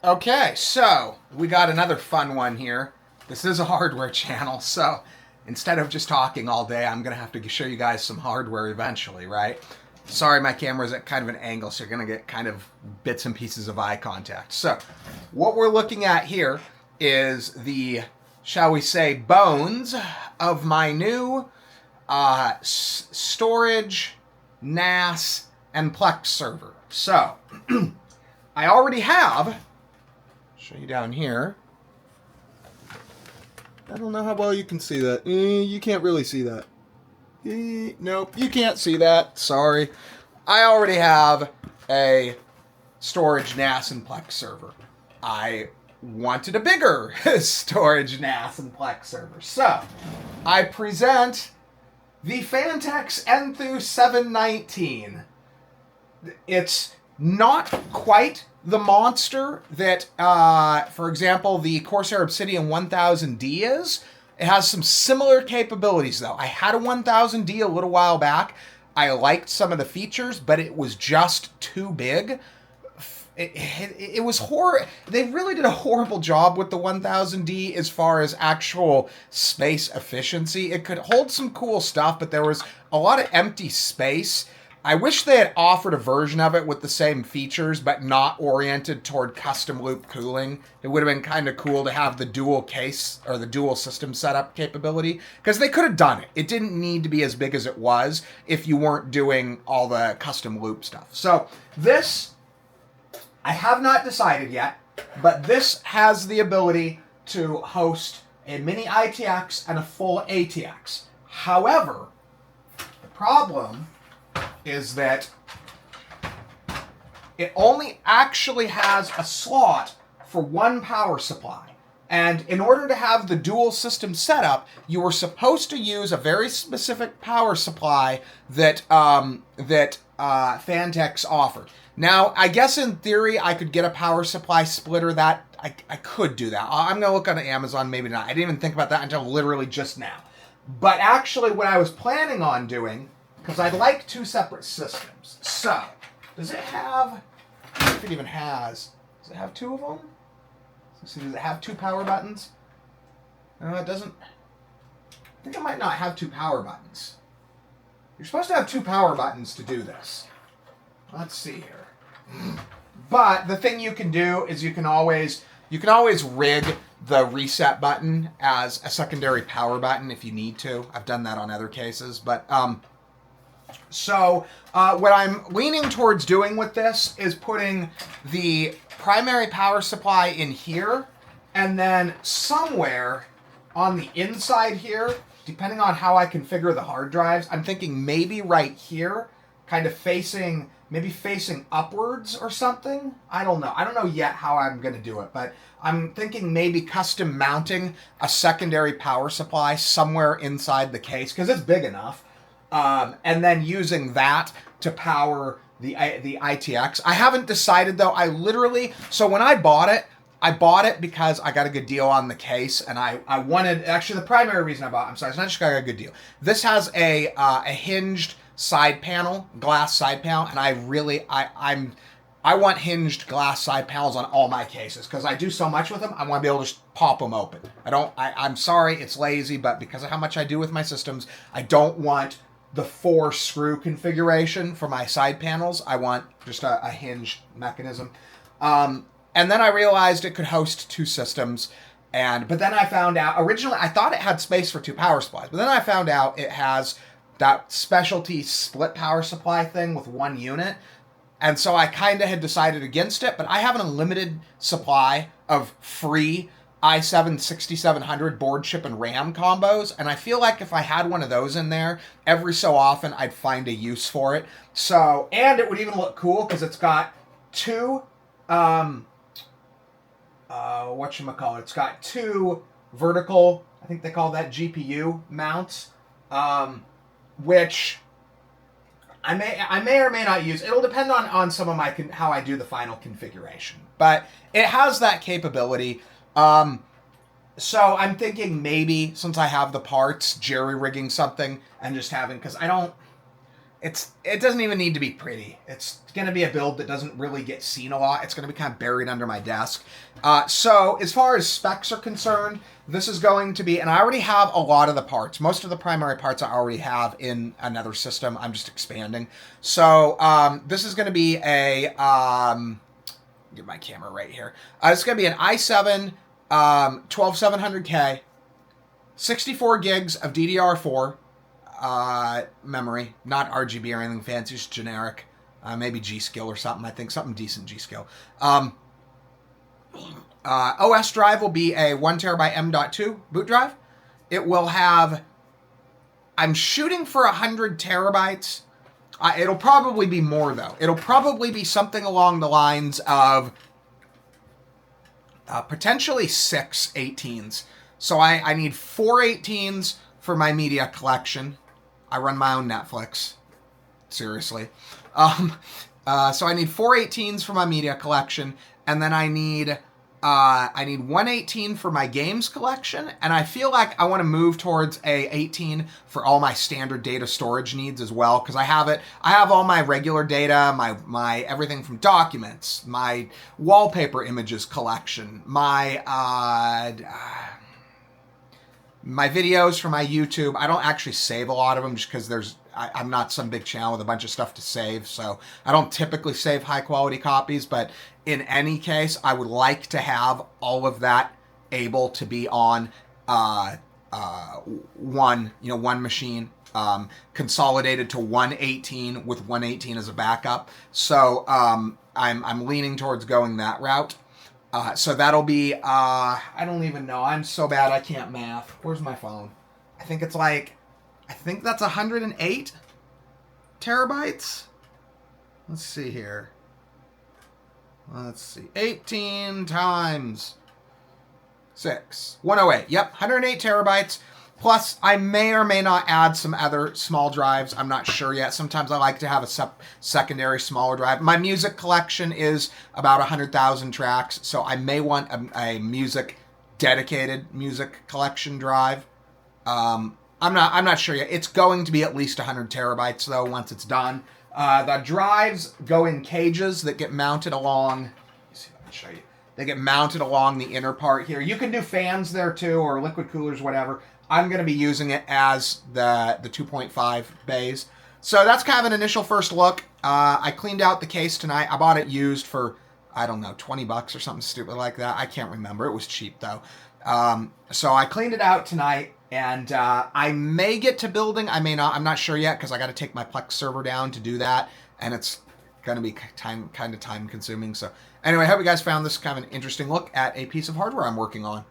Okay, so we got another fun one here. This is a hardware channel, so instead of just talking all day, I'm going to have to show you guys some hardware eventually, right? Sorry, my camera's at kind of an angle, so you're going to get kind of bits and pieces of eye contact. So what we're looking at here is the, shall we say, bones of my new storage, NAS, and Plex server. So I already have, show you down here. I don't know how well you can see that. You can't really see that. Nope, you can't see that. Sorry. I already have a storage NAS and Plex server. I wanted a bigger storage NAS and Plex server. So, I present the Phanteks Enthoo 719. It's not quite the monster that, for example, the Corsair Obsidian 1000D is. It has some similar capabilities, though. I had a 1000D a little while back. I liked some of the features, but it was just too big. It was horrible. They really did a horrible job with the 1000D as far as actual space efficiency. It could hold some cool stuff, but there was a lot of empty space. I wish they had offered a version of it with the same features, but not oriented toward custom loop cooling. It would have been kind of cool to have the dual case or the dual system setup capability, because they could have done it. It didn't need to be as big as it was if you weren't doing all the custom loop stuff. So this, I have not decided yet, but this has the ability to host a mini ITX and a full ATX. However, the problem is that it only actually has a slot for one power supply. And in order to have the dual system setup, you were supposed to use a very specific power supply that Phanteks offered. Now, I guess in theory, I could get a power supply splitter that I could do that. I'm going to look on Amazon, maybe not. I didn't even think about that until literally just now. But actually, what I was planning on doing, because I'd like two separate systems. So, does it have, I don't know if it even has, does it have two of them? Let's see, does it have two power buttons? No, it doesn't. I think it might not have two power buttons. You're supposed to have two power buttons to do this. Let's see here. But the thing you can do is you can always rig the reset button as a secondary power button if you need to. I've done that on other cases, but so what I'm leaning towards doing with this is putting the primary power supply in here, and then somewhere on the inside here, depending on how I configure the hard drives, I'm thinking maybe right here, kind of facing, maybe facing upwards or something. I don't know. I don't know yet how I'm going to do it, but I'm thinking maybe custom mounting a secondary power supply somewhere inside the case, because it's big enough. And then using that to power the ITX. I haven't decided, though. So when I bought it because I got a good deal on the case, and I wanted, actually the primary reason I bought, it's not just I got a good deal. This has a hinged side panel, glass side panel, and I want hinged glass side panels on all my cases, because I do so much with them, I want to be able to just pop them open. I'm sorry, it's lazy, but because of how much I do with my systems, I don't want the 4 screw configuration for my side panels. I want just a hinged mechanism. And then I realized it could host two systems. But then I found out, originally I thought it had space for two power supplies, but then I found out it has that specialty split power supply thing with one unit. And so I kind of had decided against it, but I have an unlimited supply of free i7 6700 board chip and RAM combos, and I feel like if I had one of those in there, every so often I'd find a use for it. So, and it would even look cool because it's got two, it's got two vertical, I think they call that GPU mounts, which I may or may not use. It'll depend on some of my how I do the final configuration, but it has that capability. So I'm thinking maybe, since I have the parts, jerry-rigging something and just having, because it doesn't even need to be pretty. It's going to be a build that doesn't really get seen a lot. It's going to be kind of buried under my desk. So as far as specs are concerned, this is going to be, and I already have a lot of the parts. Most of the primary parts I already have in another system. I'm just expanding. So this is going to be a, get my camera right here. It's going to be an i7 12700K, 64 gigs of DDR4 memory, not RGB or anything fancy, just generic. Maybe G-Skill or something. I think something decent G-Skill. OS drive will be a 1TB M.2 boot drive. It will have, I'm shooting for 100 terabytes. It'll probably be more, though. It'll probably be something along the lines of potentially 6 18s. So I need 4 18s for my media collection. I run my own Netflix. Seriously. So I need 4 18s for my media collection, and then I need 118 for my games collection, and I feel like I want to move towards a 18 for all my standard data storage needs as well, because I have all my regular data, my everything from documents, my wallpaper images collection, my videos for my YouTube. I don't actually save a lot of them just because I'm not some big channel with a bunch of stuff to save, so I don't typically save high quality copies, but in any case, I would like to have all of that able to be on one machine, consolidated to 118 with 118 as a backup. So I'm leaning towards going that route. So that'll be, I don't even know. I'm so bad I can't math. Where's my phone? I think that's 108 terabytes. Let's see here. Let's see. 18 times 6. 108. Yep, 108 terabytes. Plus, I may or may not add some other small drives. I'm not sure yet. Sometimes I like to have a secondary smaller drive. My music collection is about 100,000 tracks, so I may want a dedicated music collection drive. I'm not sure yet. It's going to be at least 100 terabytes, though, once it's done. The drives go in cages that get mounted along. Let me see if I can show you. They get mounted along the inner part here. You can do fans there, too, or liquid coolers, whatever. I'm going to be using it as the 2.5 bays. So that's kind of an initial first look. I cleaned out the case tonight. I bought it used for, I don't know, $20 or something stupid like that. I can't remember. It was cheap, though. So I cleaned it out tonight, and I may get to building. I may not. I'm not sure yet, because I got to take my Plex server down to do that, and it's going to be kind of time-consuming. So anyway, I hope you guys found this kind of an interesting look at a piece of hardware I'm working on.